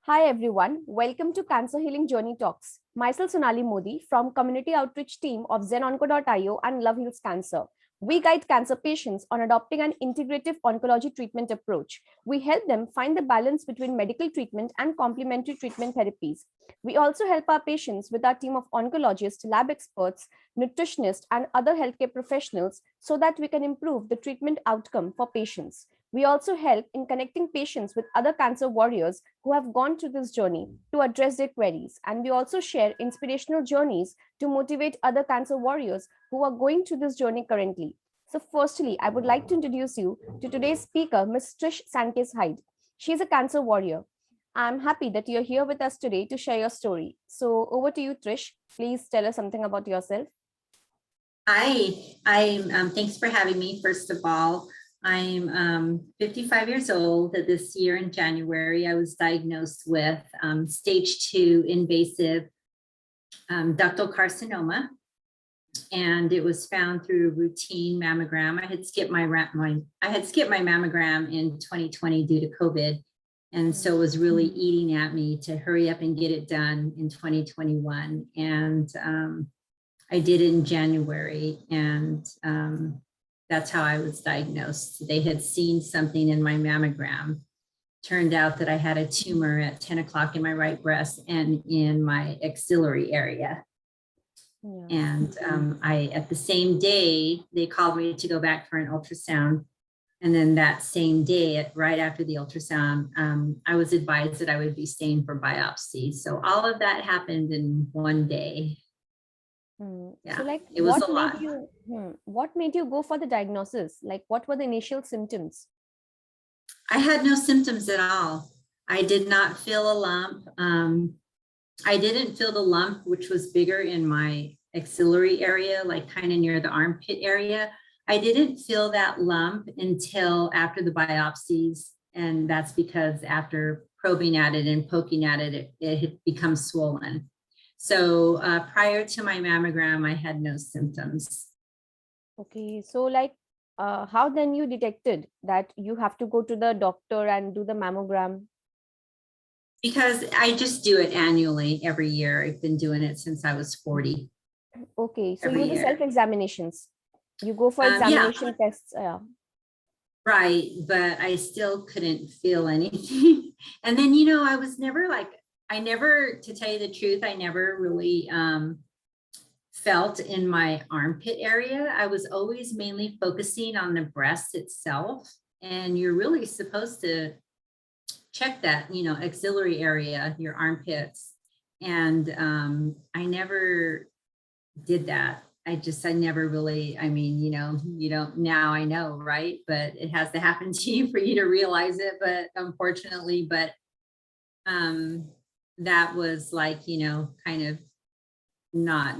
Hi everyone, welcome to Cancer Healing Journey Talks. Myself Sonali Modi from Community Outreach Team of ZenOnco.io and Love Heals Cancer. We guide cancer patients on adopting an integrative oncology treatment approach. We help them find the balance between medical treatment and complementary treatment therapies. We also help our patients with our team of oncologists, lab experts, nutritionists, and other healthcare professionals so that we can improve the treatment outcome for patients. We also help in connecting patients with other cancer warriors who have gone through this journey to address their queries. And we also share inspirational journeys to motivate other cancer warriors who are going through this journey currently. So firstly, I would like to introduce you to today's speaker, Ms. Trish Sanchez Hyde. She's a cancer warrior. I'm happy that you're here with us today to share your story. So over to you, Trish. Please tell us something about yourself. Hi, thanks for having me. First of all, I'm 55 years old. This year in January, I was diagnosed with stage 2 invasive ductal carcinoma, and it was found through routine mammogram. I had skipped my mammogram in 2020 due to COVID, and so it was really eating at me to hurry up and get it done in 2021. And I did it in January, and that's how I was diagnosed. They had seen something in my mammogram. Turned out that I had a tumor at 10 o'clock in my right breast and in my axillary area. Yeah. And at the same day, they called me to go back for an ultrasound. And then that same day, right after the ultrasound, I was advised that I would be staying for biopsy. So all of that happened in one day. Yeah, so like it was a lot. What made you go for the diagnosis? Like what were the initial symptoms? I had no symptoms at all. I did not feel a lump. I didn't feel the lump, which was bigger in my axillary area, like kind of near the armpit area. I didn't feel that lump until after the biopsies. And that's because after probing at it and poking at it, it had become swollen. So prior to my mammogram, I had no symptoms. Okay, so like how then you detected that you have to go to the doctor and do the mammogram? Because I just do it annually every year. I've been doing it since I was 40. Okay, so you do self-examinations. You go for examination tests. Right, but I still couldn't feel anything. And then, you know, I was never like, to tell you the truth, I never really felt in my armpit area. I was always mainly focusing on the breast itself. And you're really supposed to check that, you know, axillary area, your armpits. And I never did that. I never really, I mean, you know, now I know, right? But it has to happen to you for you to realize it. But unfortunately, that was like, you know, kind of not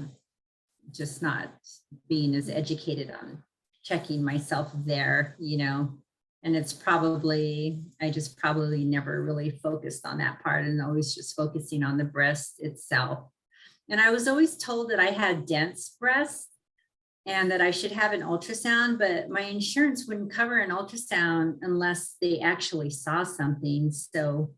being as educated on checking myself there, you know, and it's probably, I just probably never really focused on that part and always just focusing on the breast itself. And I was always told that I had dense breasts and that I should have an ultrasound, but my insurance wouldn't cover an ultrasound unless they actually saw something. So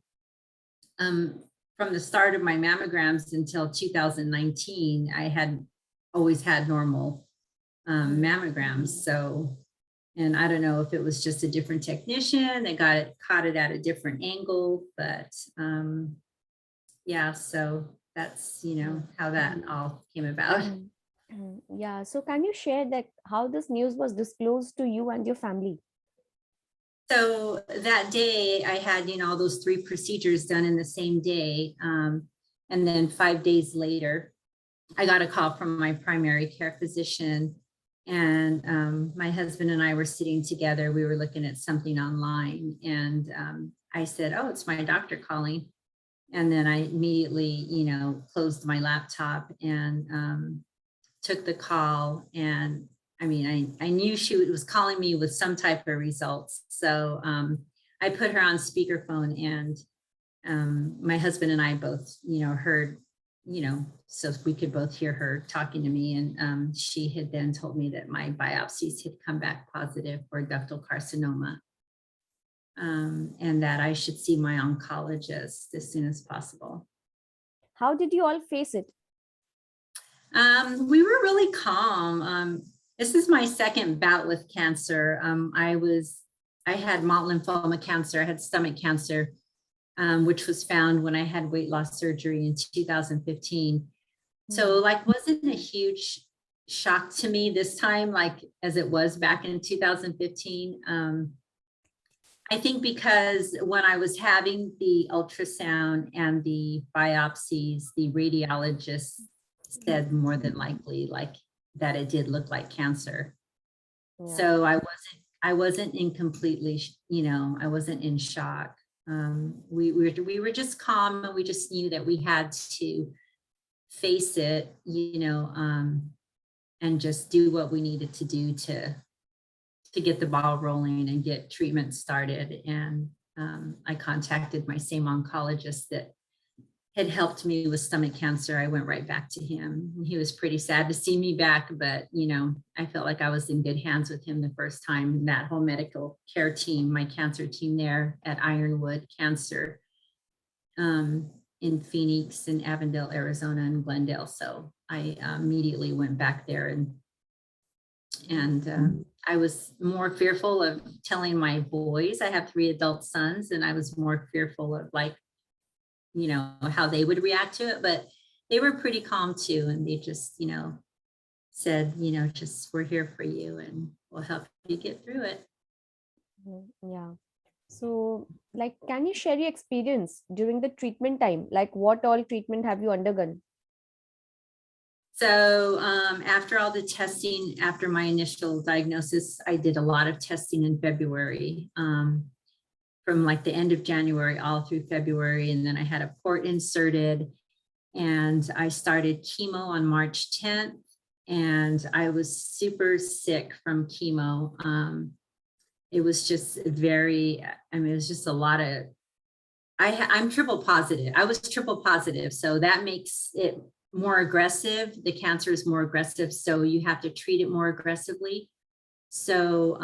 from the start of my mammograms until 2019, I had always had normal mammograms. So, and I don't know if it was just a different technician that caught it at a different angle, but yeah, so that's, you know, how that all came about. Yeah, so can you share that how this news was disclosed to you and your family? So that day I had, you know, all those 3 procedures done in the same day. And then 5 days later, I got a call from my primary care physician, and my husband and I were sitting together. We were looking at something online, and I said, "Oh, it's my doctor calling." And then I immediately, you know, closed my laptop and took the call. And I mean, I knew she was calling me with some type of results. So I put her on speakerphone, and my husband and I both, you know, heard, you know, so we could both hear her talking to me. And she had then told me that my biopsies had come back positive for ductal carcinoma. and that I should see my oncologist as soon as possible. How did you all face it? We were really calm. This is my second bout with cancer. I had mottle lymphoma cancer, I had stomach cancer, which was found when I had weight loss surgery in 2015. So like, wasn't a huge shock to me this time, like as it was back in 2015. I think because when I was having the ultrasound and the biopsies, the radiologist said more than likely like that it did look like cancer. Yeah. So I wasn't in completely, I wasn't in shock. We were just calm, and we just knew that we had to face it, and just do what we needed to do to get the ball rolling and get treatment started. And I contacted my same oncologist that had helped me with stomach cancer. I went right back to him. He was pretty sad to see me back, but I felt like I was in good hands with him the first time. That whole medical care team, my cancer team there at Ironwood Cancer in Phoenix and Avondale, Arizona, and Glendale. So I immediately went back there, and I was more fearful of telling my boys. I have 3 adult sons, and I was more fearful of how they would react to it, but they were pretty calm too. And they just, said, just, we're here for you and we'll help you get through it. Yeah. So can you share your experience during the treatment time? Like, what all treatment have you undergone? So after all the testing, after my initial diagnosis, I did a lot of testing in February, from like the end of January all through February. And then I had a port inserted, and I started chemo on March 10th. And I was super sick from chemo. It was just it was just a lot of, I'm triple positive. I was triple positive. So that makes it more aggressive. The cancer is more aggressive. So you have to treat it more aggressively. So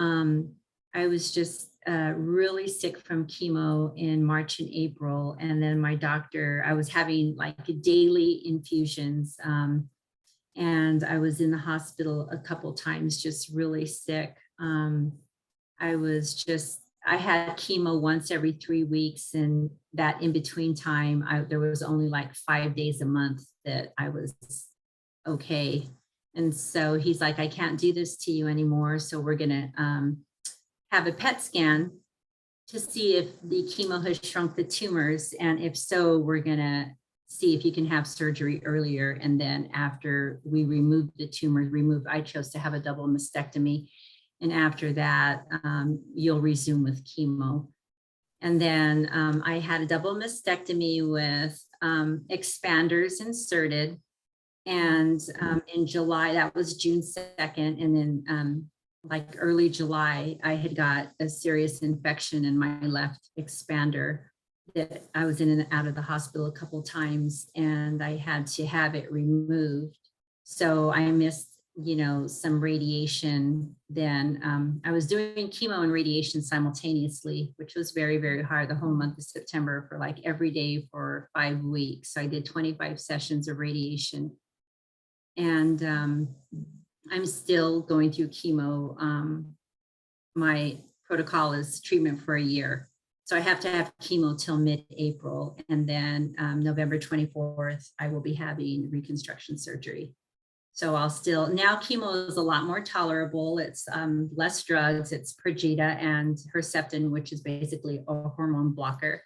I was just really sick from chemo in March and April. And then my doctor, I was having like daily infusions. And I was in the hospital a couple times, just really sick. I had chemo once every 3 weeks, and that in between time, there was only like 5 days a month that I was okay. And so he's like, I can't do this to you anymore. So we're gonna have a PET scan to see if the chemo has shrunk the tumors. And if so, we're gonna see if you can have surgery earlier. And then after we remove the tumors, I chose to have a double mastectomy. And after that, you'll resume with chemo. And then I had a double mastectomy with expanders inserted. And in July, that was June 2nd. And then like early July, I had got a serious infection in my left expander that I was in and out of the hospital a couple times, and I had to have it removed. So I missed some radiation. Then I was doing chemo and radiation simultaneously, which was very, very hard the whole month of September for like every day for 5 weeks. So I did 25 sessions of radiation. And I'm still going through chemo. My protocol is treatment for a year. So I have to have chemo till mid-April. And then November 24th, I will be having reconstruction surgery. So now chemo is a lot more tolerable. It's less drugs. It's Perjeta and Herceptin, which is basically a hormone blocker.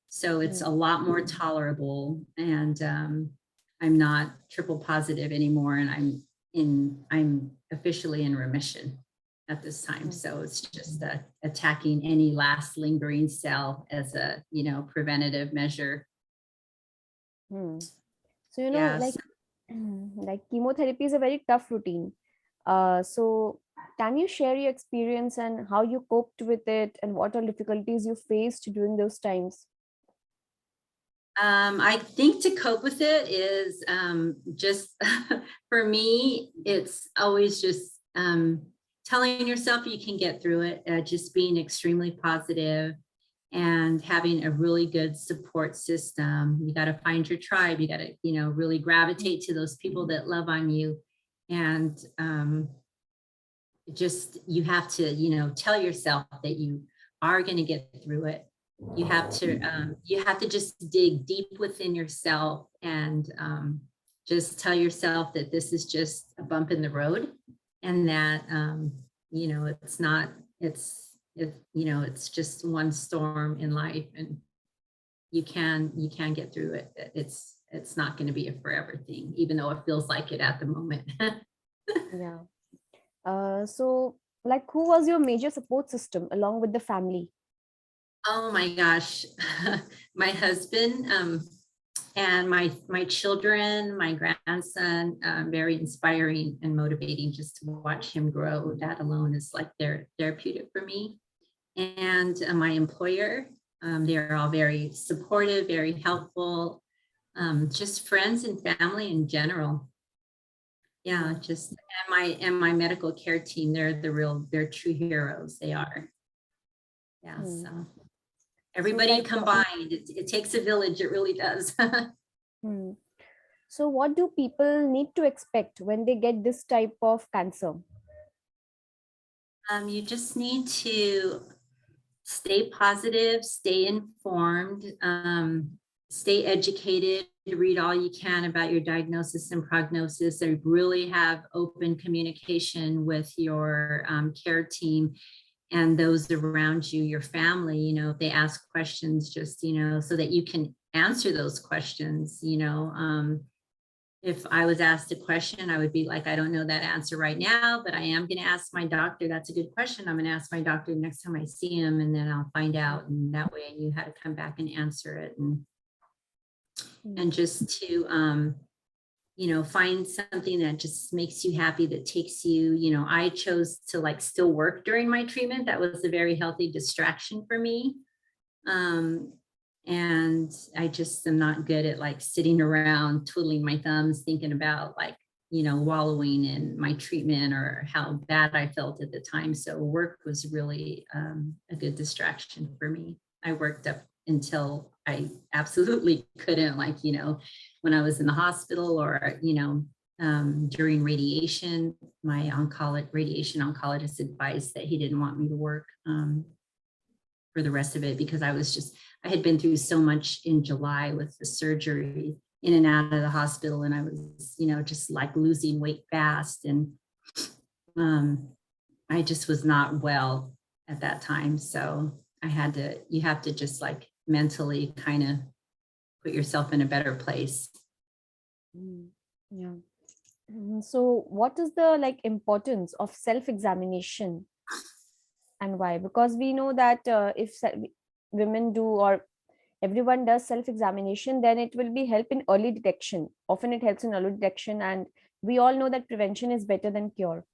So it's a lot more tolerable, and I'm not triple positive anymore, and I'm officially in remission at this time. So it's just attacking any last lingering cell as a preventative measure. So like chemotherapy is a very tough routine. So can you share your experience and how you coped with it, and what all difficulties you faced during those times? I think to cope with it is just for me, it's always just telling yourself you can get through it, just being extremely positive, and having a really good support system. You got to find your tribe. You got to, really gravitate to those people that love on you. And just, you have to, tell yourself that you are going to get through it. You have to just dig deep within yourself and just tell yourself that this is just a bump in the road, and that, it's not, it's just one storm in life, and you can get through it. It's not going to be a forever thing, even though it feels like it at the moment. Yeah. So, like, who was your major support system along with the family? Oh my gosh, my husband, and my children, my grandson, very inspiring and motivating just to watch him grow. That alone is like therapeutic for me. And my employer, they're all very supportive, very helpful, just friends and family in general. Yeah, just, and my medical care team, they're true heroes. They are. Yeah, so everybody combined, it takes a village, it really does. So what do people need to expect when they get this type of cancer? You just need to stay positive, stay informed, stay educated, read all you can about your diagnosis and prognosis, and really have open communication with your care team and those around you, your family. If they ask questions, just, so that you can answer those questions. If I was asked a question, I would be like, I don't know that answer right now, but I am going to ask my doctor. That's a good question. I'm going to ask my doctor next time I see him, and then I'll find out. And that way I knew how to come back and answer it. And just to, find something that just makes you happy, that takes you, I chose to like still work during my treatment. That was a very healthy distraction for me. And I just am not good at like sitting around twiddling my thumbs, thinking about like, wallowing in my treatment or how bad I felt at the time. So work was really a good distraction for me. I worked up until I absolutely couldn't, like, when I was in the hospital or, during radiation, my radiation oncologist advised that he didn't want me to work for the rest of it, because I had been through so much in July with the surgery, in and out of the hospital, and I was, just like losing weight fast, and I just was not well at that time. So you have to just like mentally kind of put yourself in a better place. Yeah. So what is the like importance of self-examination, and why? Because we know that if women do, or everyone does self-examination, then it will be help in early detection. Often it helps in early detection, and we all know that prevention is better than cure.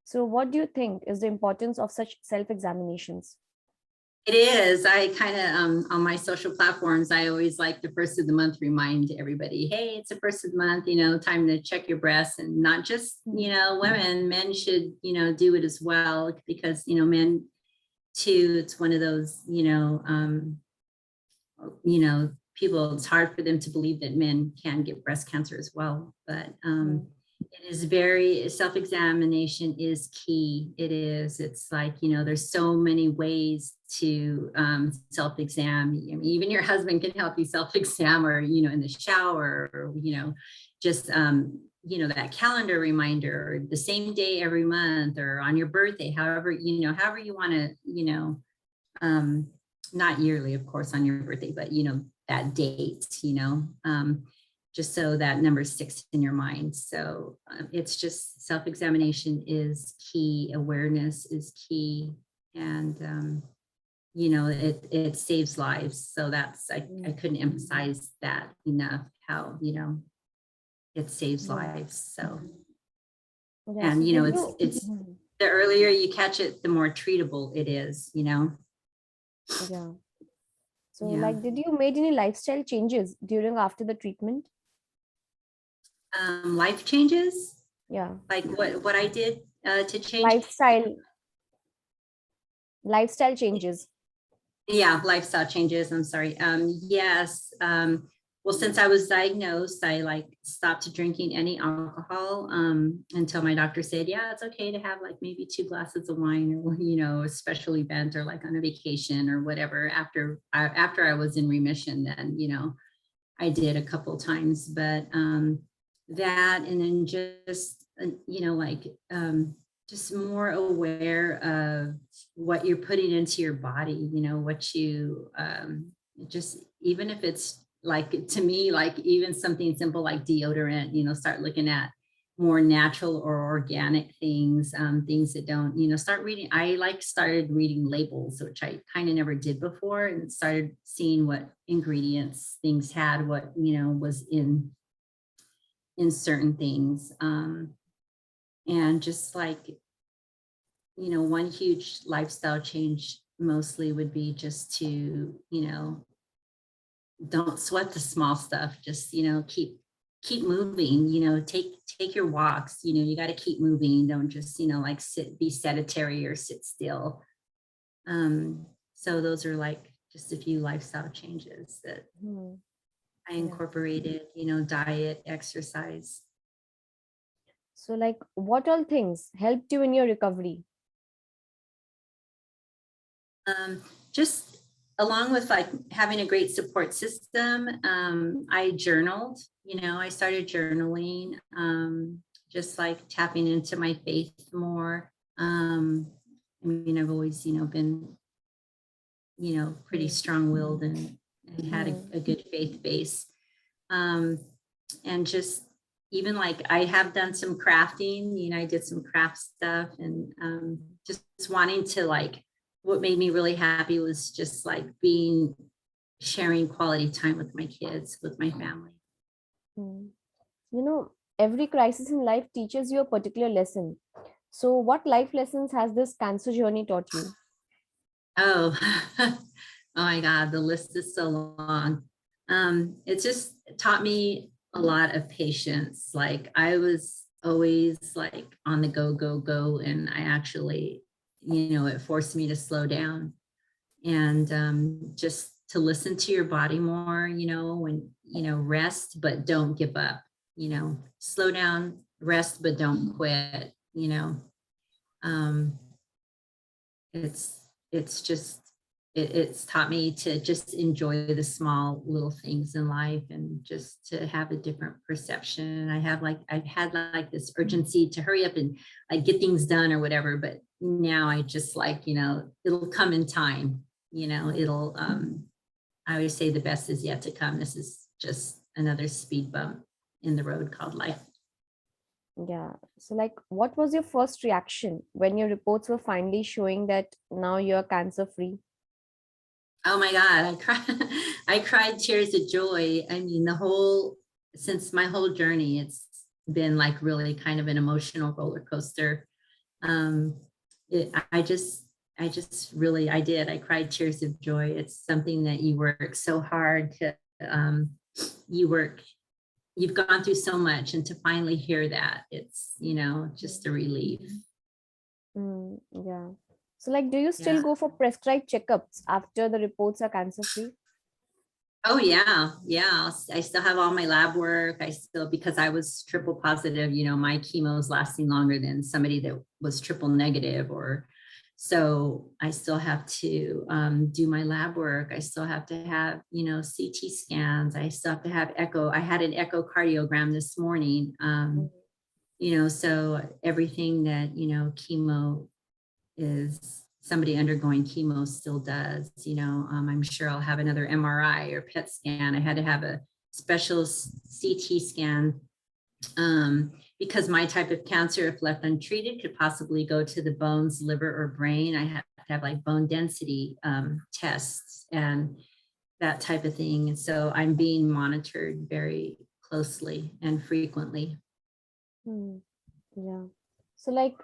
So what do you think is the importance of such self-examinations? It is. I kind of, on my social platforms, I always like the first of the month remind everybody, hey, it's the first of the month, time to check your breasts. And not just, women, men should, do it as well, because, men too, it's one of those, people, it's hard for them to believe that men can get breast cancer as well. But it is self-examination is key. It is. It's like, there's so many ways to self-exam. I mean, even your husband can help you self-exam, or, in the shower, or, just, that calendar reminder, or the same day every month, or on your birthday, however you want to, not yearly, of course, on your birthday, but, that date, just so that number sticks in your mind. So it's just self-examination is key. Awareness is key. And, it saves lives. So that's, I couldn't emphasize that enough, how, it saves lives. So, and, it's the earlier you catch it, the more treatable it is, Yeah. So like, did you made any lifestyle changes during, after the treatment? Life changes? Yeah. Like what I did to change? Lifestyle changes. Yeah, lifestyle changes. I'm sorry. Yes. Well, since I was diagnosed, I like stopped drinking any alcohol until my doctor said, yeah, it's okay to have like maybe 2 glasses of wine or, a special event or like on a vacation or whatever. After I was in remission, then, I did a couple times, but that and then just, just more aware of what you're putting into your body, what you just, even if it's like, to me, like even something simple like deodorant, start looking at more natural or organic things, things that don't, start reading. I like started reading labels, which I kind of never did before, and started seeing what ingredients things had, what, was in certain things. And just like, one huge lifestyle change mostly would be just to, don't sweat the small stuff. Just, keep moving, take your walks, you got to keep moving. Don't just, like be sedentary or sit still. So those are like just a few lifestyle changes that Hmm. I Yeah. incorporated, diet, exercise. So, like, what all things helped you in your recovery? Just along with like having a great support system, I journaled, I started journaling, just like tapping into my faith more. I mean, I've always, been, pretty Hmm. strong-willed and had Hmm. a good faith base. Um, and just even like I have done some crafting, I did some craft stuff and just wanting to like, what made me really happy was just like sharing quality time with my kids, with my family. Hmm. You know, every crisis in life teaches you a particular lesson. So, what life lessons has this cancer journey taught you? Oh, oh my God, the list is so long. It just taught me a lot of patience. Like I was always like on the go, go, go. And I actually, it forced me to slow down and just to listen to your body more, when, rest, but don't give up, slow down, rest, but don't quit, um, it's just it's taught me to just enjoy the small little things in life and just to have a different perception. I've had like this urgency to hurry up and like get things done or whatever, but now I just like, it'll come in time, it'll I always say the best is yet to come. This is just another speed bump in the road called life. Yeah. So, like, what was your first reaction when your reports were finally showing that now you're cancer free? Oh my God, I cried. I cried tears of joy. I mean, since my whole journey, it's been like really kind of an emotional roller coaster. Um, I did. I cried tears of joy. It's something that you work so hard to, um, you work, you've gone through so much, and to finally hear that, it's, just a relief. Yeah. So, like, do you still Yeah. go for prescribed checkups after the reports are cancer free? Oh yeah, yeah. I still have all my lab work. I still, because I was triple positive, my chemo is lasting longer than somebody that was triple negative, or so I still have to do my lab work. I still have to have, CT scans. I still have to have echo. I had an echocardiogram this morning. So everything that, chemo is somebody undergoing chemo still does, I'm sure I'll have another MRI or PET scan. I had to have a special CT scan because my type of cancer, if left untreated, could possibly go to the bones, liver, or brain. I have to have like bone density tests and that type of thing. And so I'm being monitored very closely and frequently. Hmm. Yeah. So, like,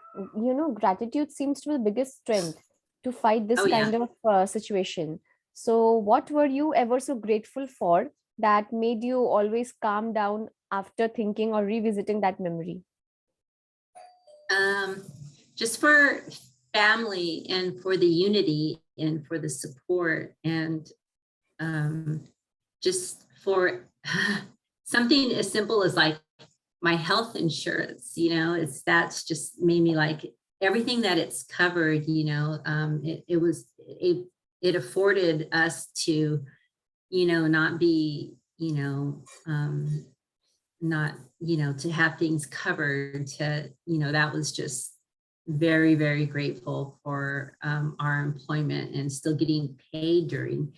gratitude seems to be the biggest strength to fight this Oh yeah. kind of situation. So, what were you ever so grateful for that made you always calm down after thinking or revisiting that memory? Um, just for family and for the unity and for the support, and just for something as simple as like my health insurance, that's just made me like everything that it's covered, it afforded us to, not be, not, to have things covered, to, that was just very, very grateful for our employment and still getting paid during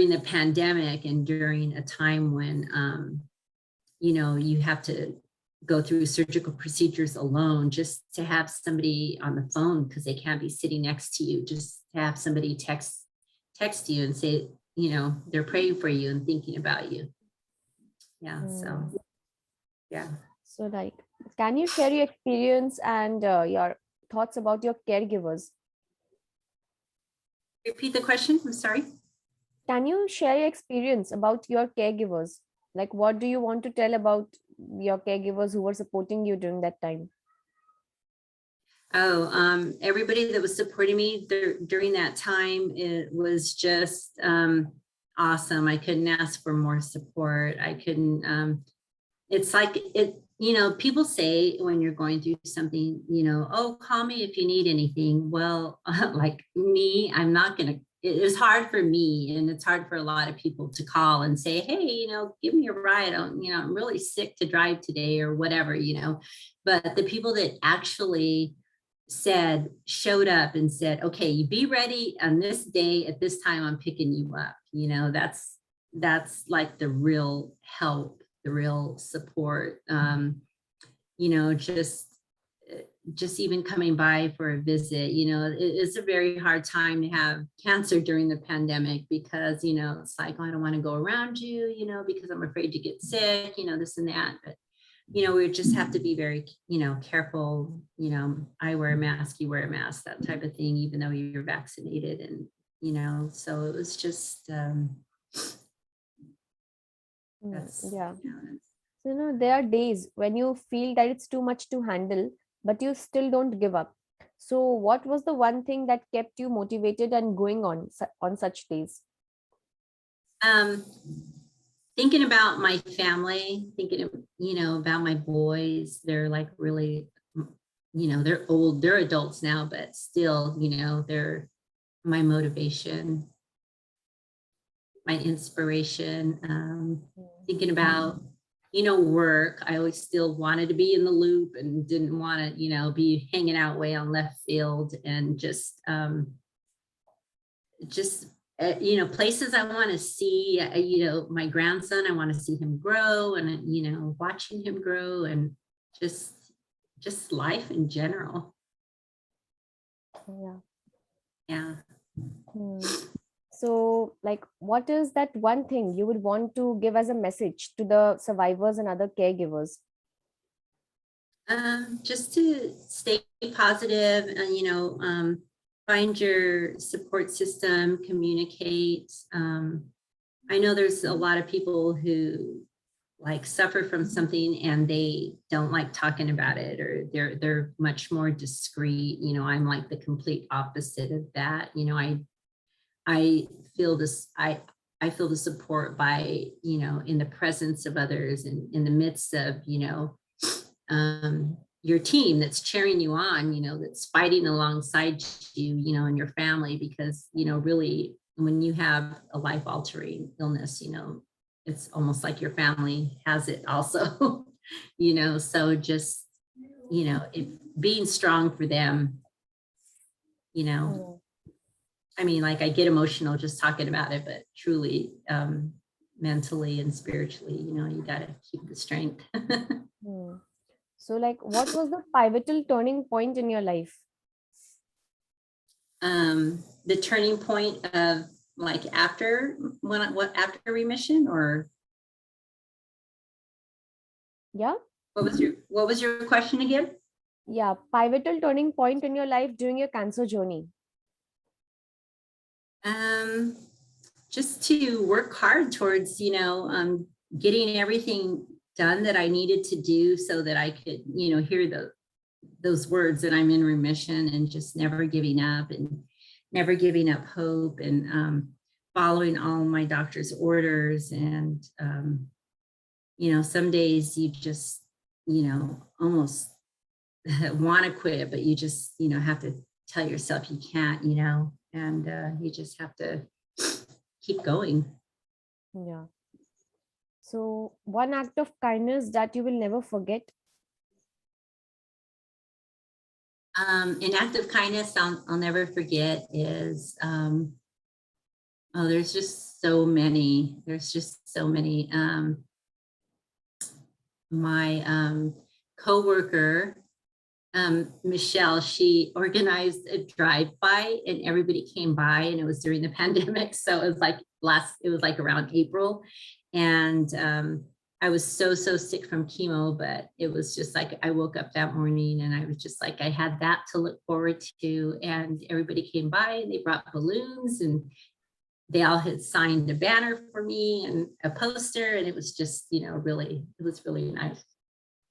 the pandemic, and during a time when, you have to go through surgical procedures alone, just to have somebody on the phone, because they can't be sitting next to you, just to have somebody text you and say, they're praying for you and thinking about you. Yeah. So, yeah. So like, can you share your experience and your thoughts about your caregivers? Repeat the question. I'm sorry. Can you share your experience about your caregivers? Like, what do you want to tell about your caregivers who were supporting you during that time? Oh, everybody that was supporting me during that time, it was just awesome. I couldn't ask for more support. I couldn't, it's like people say when you're going through something, oh, call me if you need anything. Well, like me, I'm not going to, it's hard for me, and it's hard for a lot of people to call and say, hey, give me a ride. I'm really sick to drive today or whatever, but the people that actually showed up and said, okay, you be ready on this day at this time, I'm picking you up. That's like the real help, the real support. Just even coming by for a visit, it's a very hard time to have cancer during the pandemic, because, it's like, oh, I don't want to go around you, because I'm afraid to get sick, this and that. But, we just have to be very, careful. I wear a mask, you wear a mask, that type of thing, even though you're vaccinated. And, so it was just, yeah. So, there are days when you feel that it's too much to handle, but you still don't give up. So what was the one thing that kept you motivated and going on such days? Thinking about my family, thinking, about my boys. They're like really, they're old, they're adults now, but still, they're my motivation, my inspiration. Thinking about, work. I always still wanted to be in the loop and didn't want to, be hanging out way on left field, and just places I want to see, my grandson, I want to see him grow, and, watching him grow, and just life in general. Yeah. Yeah. So, like, what is that one thing you would want to give as a message to the survivors and other caregivers? Just to stay positive and, find your support system, communicate. I know there's a lot of people who like suffer from something and they don't like talking about it, or they're much more discreet. I'm like the complete opposite of that. I feel this, I feel the support by, in the presence of others, and in the midst of, your team that's cheering you on, that's fighting alongside you, and your family, because, really, when you have a life-altering illness, it's almost like your family has it also, so just, being strong for them, I mean, like, I get emotional just talking about it, but truly, mentally and spiritually, you got to keep the strength. So, like, what was the pivotal turning point in your life? The turning point of like after remission, or Yeah. what was your question again? Yeah, pivotal turning point in your life during your cancer journey. Just to work hard towards, getting everything done that I needed to do, so that I could, hear those words that I'm in remission, and just never giving up, and never giving up hope, and following all my doctor's orders. And, some days you just, almost want to quit, but you just, have to tell yourself you can't, and you just have to keep going. Yeah. So one act of kindness that you will never forget. An act of kindness I'll never forget is, there's just so many. There's just so many. My coworker, Michelle, she organized a drive-by and everybody came by, and it was during the pandemic. So it was like around April. And I was so sick from chemo, but it was just like, I woke up that morning and I was just like, I had that to look forward to. And everybody came by and they brought balloons, and they all had signed a banner for me and a poster. And it was just, it was really nice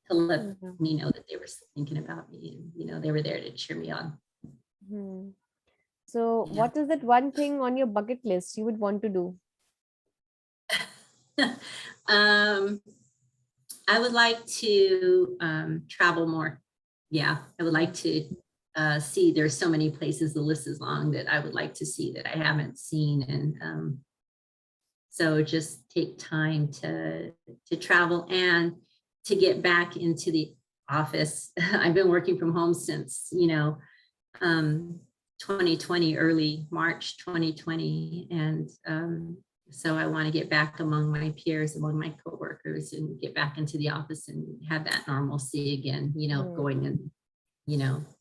to let me know that they were thinking about me, and, they were there to cheer me on. Hmm. So Yeah. what is that one thing on your bucket list you would want to do? I would like to travel more. Yeah, I would like to see. There's so many places, the list is long, that I would like to see that I haven't seen. And so just take time to travel and to get back into the office. I've been working from home since, 2020, early March 2020. And so I want to get back among my peers, among my coworkers, and get back into the office and have that normalcy again, going in,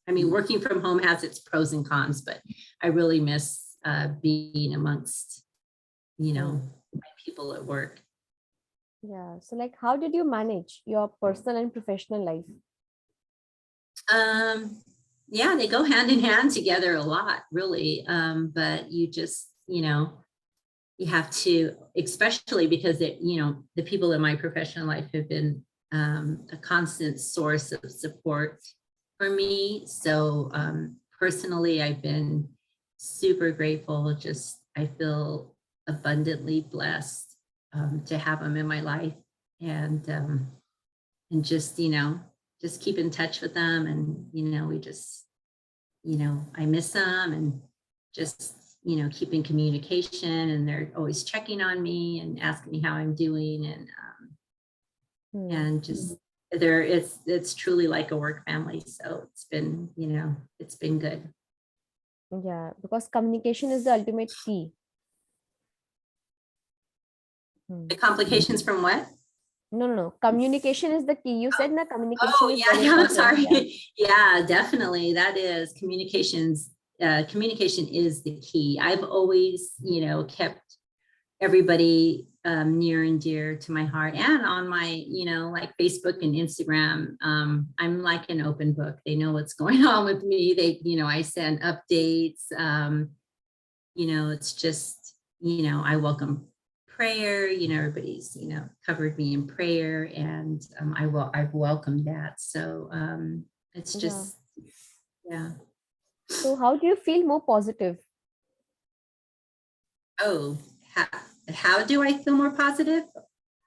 I mean, working from home has its pros and cons, but I really miss being amongst, my people at work. Yeah. So like, how did you manage your personal and professional life? Yeah, they go hand in hand together a lot, really. But you just, you have to, especially because the people in my professional life have been a constant source of support for me. So personally, I've been super grateful. I feel abundantly blessed to have them in my life, and just, just keep in touch with them. And, we just, I miss them, and just, keep in communication, and they're always checking on me and asking me how I'm doing. And just it's truly like a work family. So it's been, it's been good. Yeah, because communication is the ultimate key. The complications from what? No. Communication is the key. You said na communication Oh, is yeah, very I'm important. sorry. Yeah, definitely. That is communications. Communication is the key. I've always, kept everybody near and dear to my heart, and on my, like Facebook and Instagram. I'm like an open book. They know what's going on with me. They, I send updates. It's just, I welcome prayer. Everybody's, covered me in prayer, and I've welcomed that. So it's just, yeah. So how do you feel more positive? Oh, how do I feel more positive?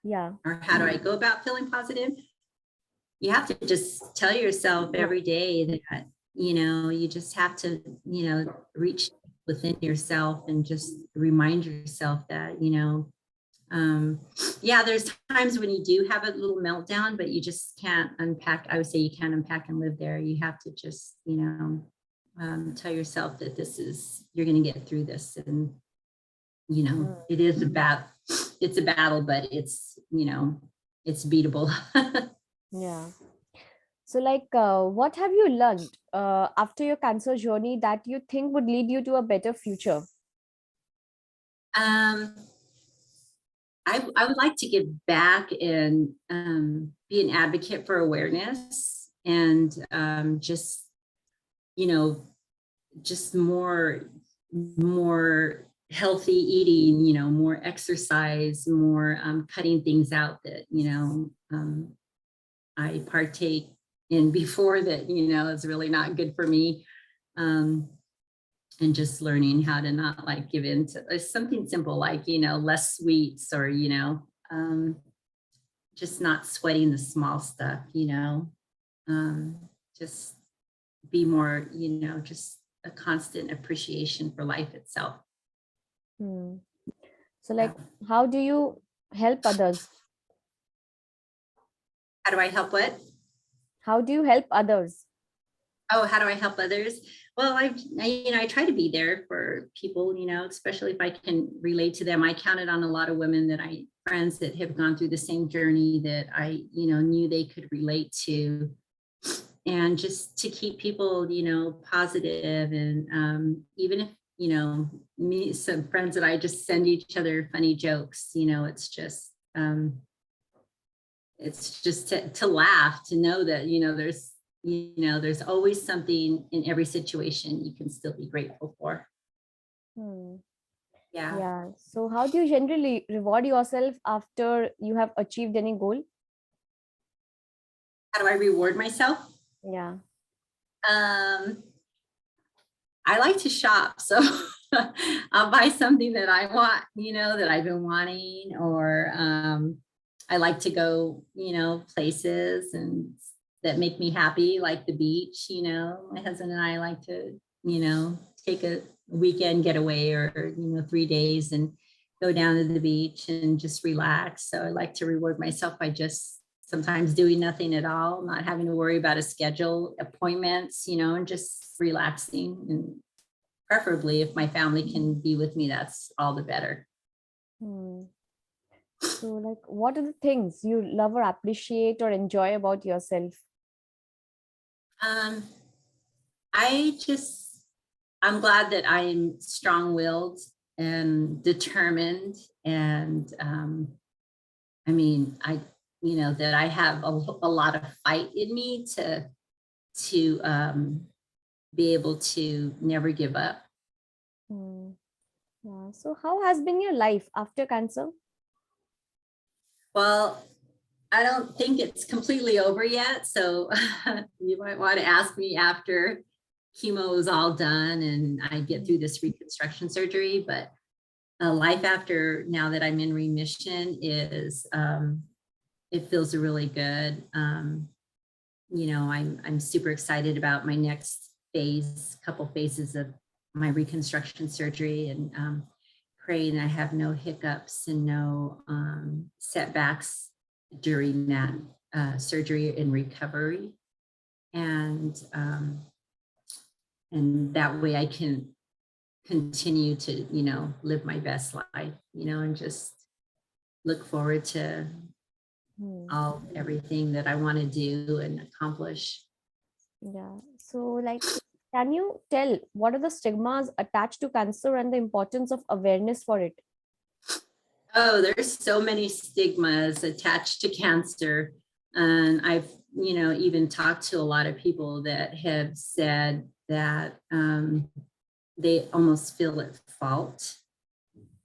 Yeah. Or how do I go about feeling positive? You have to just tell yourself every day that, you just have to, reach within yourself and just remind yourself that, yeah, there's times when you do have a little meltdown, but you just can't unpack. I would say you can't unpack and live there. You have to just, tell yourself that you're going to get through this. And, it is it's a battle, but it's, it's beatable. Yeah. So like, what have you learned after your cancer journey that you think would lead you to a better future? I would like to give back and be an advocate for awareness, and just, just more healthy eating, more exercise, more cutting things out that, I partake in before that, is really not good for me. and just learning how to not like give in to something simple like, less sweets or, just not sweating the small stuff, just be more, just a constant appreciation for life itself. Hmm. So like, how do you help others? How do I help what? How do you help others? Oh, how do I help others? Well, I try to be there for people, especially if I can relate to them. I counted on a lot of women friends that have gone through the same journey that I, knew they could relate to. And just to keep people, positive. And even if, some friends that I just send each other funny jokes, it's just to laugh, to know that, there's always something in every situation you can still be grateful for. Hmm. Yeah. Yeah. So how do you generally reward yourself after you have achieved any goal? How do I reward myself? Yeah. I like to shop. So I'll buy something that I want, that I've been wanting, or I like to go, places and that make me happy, like the beach. My husband and I like to, take a weekend getaway or, 3 days and go down to the beach and just relax. So I like to reward myself by just sometimes doing nothing at all, not having to worry about a schedule, appointments, and just relaxing. And preferably if my family can be with me, that's all the better. Hmm. So like, what are the things you love or appreciate or enjoy about yourself? Um, I'm glad that I'm strong-willed and determined. And that I have a lot of fight in me to be able to never give up. Hmm. Yeah. So how has been your life after cancer? Well, I don't think it's completely over yet. So you might want to ask me after chemo is all done and I get through this reconstruction surgery. But life after, now that I'm in remission, is it feels really good. I'm super excited about my next couple phases of my reconstruction surgery, and praying I have no hiccups and no setbacks during that surgery and recovery. And that way I can continue to, live my best life, and just look forward to everything that I want to do and accomplish. Yeah. So like, can you tell what are the stigmas attached to cancer and the importance of awareness for it? Oh, there's so many stigmas attached to cancer. And I've, even talked to a lot of people that have said that they almost feel at fault.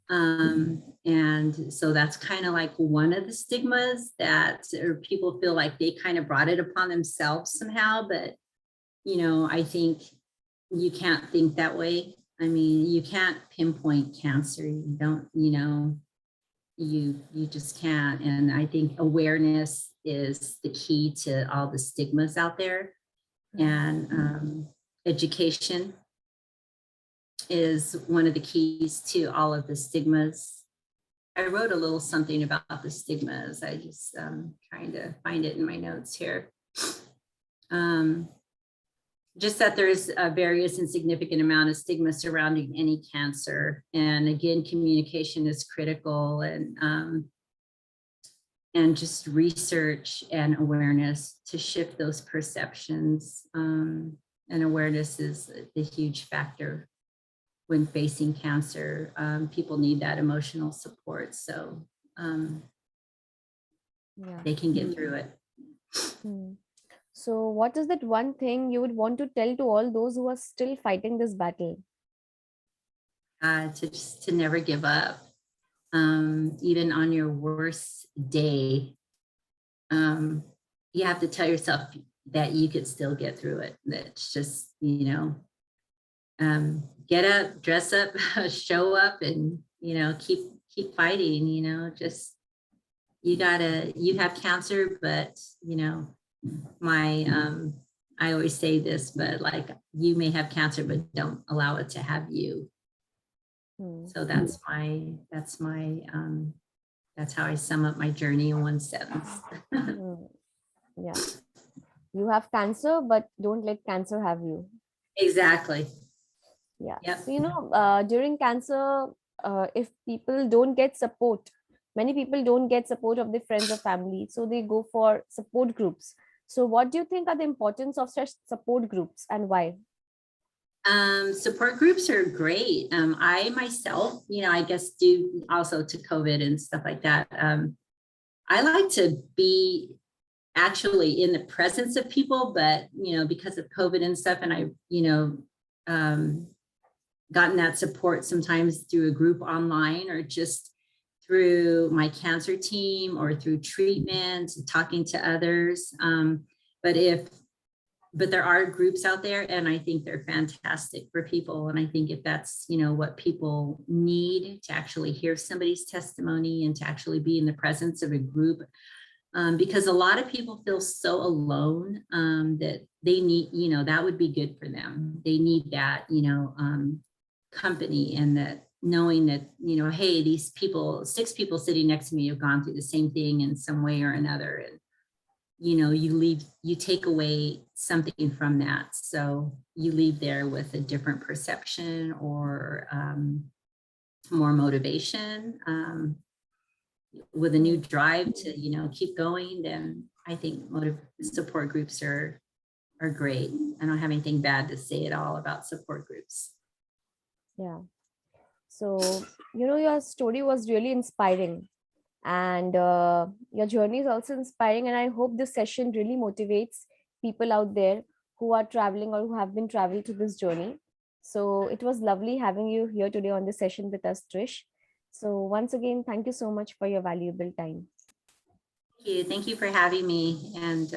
And so that's kind of like one of the stigmas that, or people feel like they kind of brought it upon themselves somehow. But, I think you can't think that way. I mean, you can't pinpoint cancer. You don't, you just can't. And I think awareness is the key to all the stigmas out there. And education is one of the keys to all of the stigmas. I wrote a little something about the stigmas. I just trying to find it in my notes here. Just that there's a various and significant amount of stigma surrounding any cancer. And again, communication is critical, and just research and awareness to shift those perceptions. And awareness is a huge factor when facing cancer. People need that emotional support so they can get through it. So what is that one thing you would want to tell to all those who are still fighting this battle? To never give up. Even on your worst day, you have to tell yourself that you could still get through it. That's just, get up, dress up, show up, and, keep fighting, just, you have cancer, but, I always say this, but like, you may have cancer, but don't allow it to have you. So that's how I sum up my journey in one sentence. Yeah. You have cancer, but don't let cancer have you. Exactly. Yeah. Yep. So, during cancer, if people don't get support, many people don't get support of their friends or family. So they go for support groups. So what do you think are the importance of such support groups and why? Support groups are great. I myself, I guess due also to COVID and stuff like that, I like to be actually in the presence of people, but, because of COVID and stuff, and I, gotten that support sometimes through a group online or just through my cancer team or through treatment, talking to others. But there are groups out there, and I think they're fantastic for people. And I think if that's, what people need to actually hear somebody's testimony and to actually be in the presence of a group, because a lot of people feel so alone, that they need, that would be good for them. They need that, company, and that knowing that, hey, these people, 6 people sitting next to me have gone through the same thing in some way or another. And, you take away something from that. So you leave there with a different perception or more motivation, with a new drive to, keep going. Then I think support groups are great. I don't have anything bad to say at all about support groups. Yeah. So, your story was really inspiring, and your journey is also inspiring. And I hope this session really motivates people out there who are traveling or who have been traveling to this journey. So it was lovely having you here today on this session with us, Trish. So once again, thank you so much for your valuable time. Thank you for having me. And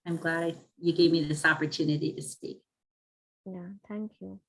I'm glad you gave me this opportunity to speak. Yeah, thank you.